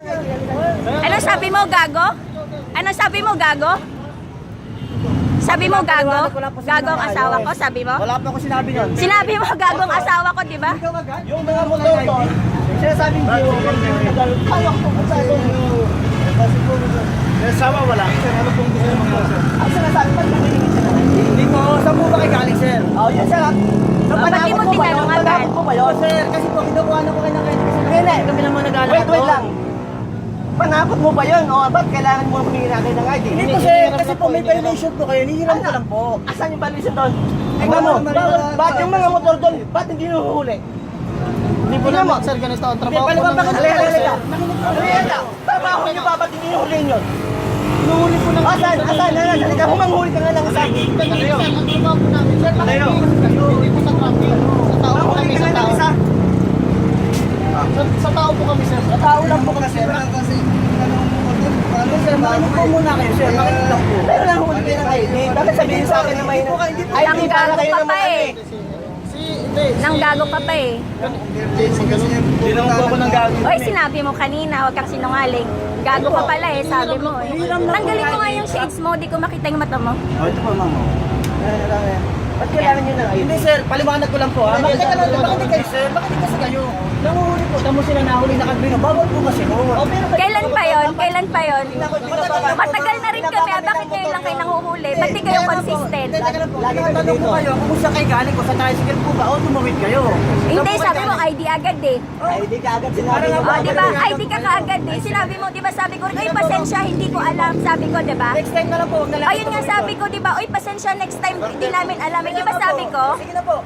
Ano sabi mo, gago? Ano sabi mo, gago? Sabi mo, gago? Gago ang asawa ko, sabi mo? Wala pa ako sinabi nun. Sinabi mo, gago ang asawa ko, di ba? Yung mga motor ko, sinasabing Gio, hawak ko sa ito. May asawa wala. Ano pong gusto ng mga sir? Ang sinasabi pa, tumingin siya na. Hindi ko, saan po ba kayo galing, sir? Oo, yun sir. Sa ba't di mo tinanong agad? Panakot ko ba yun? Sir, kasi po, kinukuha na ko kayo ng credit. Hindi, kami naman nag-alala. Wait lang. Panakot mo ba yun? O, ba't kailangan mo humingi natin ng ID? Hindi po sir, kasi po may violation po kayo. Hinihiram ko lang po. Asan yung violation doon? Tingnan mo, ba't yung mga motor doon, ba't hindi nuhuhuli? Hindi po naman, sir, ganito ang trabaho ko. Halika, trabaho nyo ba, ba't hindi nuhuli yun? Nuhuli po naman. Asan? Halika, humanghuli ka nga lang sa akin. Tayo. Tayo. Hindi po sa traffic. Sa tao po kami, sa tao. Sa tao po kami, sir. Sa tao lang po kami, sir. Kasi, sir, makinig po muna kayo, sir. Makinig lang po. Pero lang huli kayo ng ID. Bakit sabihin sa akin na may ID para kayo naman eh. Nang gago pa pa eh. Hindi naman po ako nang gagawin. Oy, sinabi mo kanina, huwag kang sinungaling. Gago ka pala eh, sabi mo eh. Tanggalin mo nga yung shades mo, di ko makita yung mata mo. Oh, ito po, ma'am. Ba't kailangan nyo ng ID? Hindi, sir. Paliwanag ko lang po. Bakit kayo, sir? Bakit kasi kayo? Nanguhuli po. Tamo sila nahuli na kagbino. Bawal po kasi. Kailan pa yon? Kailan pa yon? Matagal na rin kami, bakit ngayon lang kayo nanguhuli? Ba't di kayo consistent? Lagi ko tanong po kayo, kung saan kayo galing, kung sa tricycle po ba, o tumawid kayo? Hindi, sabi mo ID agad eh. ID ka agad sinabi mo. O, di ba? ID ka kaagad eh. Sinabi mo, di ba sabi ko, uy, pasensya, hindi ko alam. Sabi ko, di ba? Next time na lang po. Ayun nga sabi ko, di ba? Uy, pasensya, next time, di namin alam. Di ba sabi ko? Sige na po.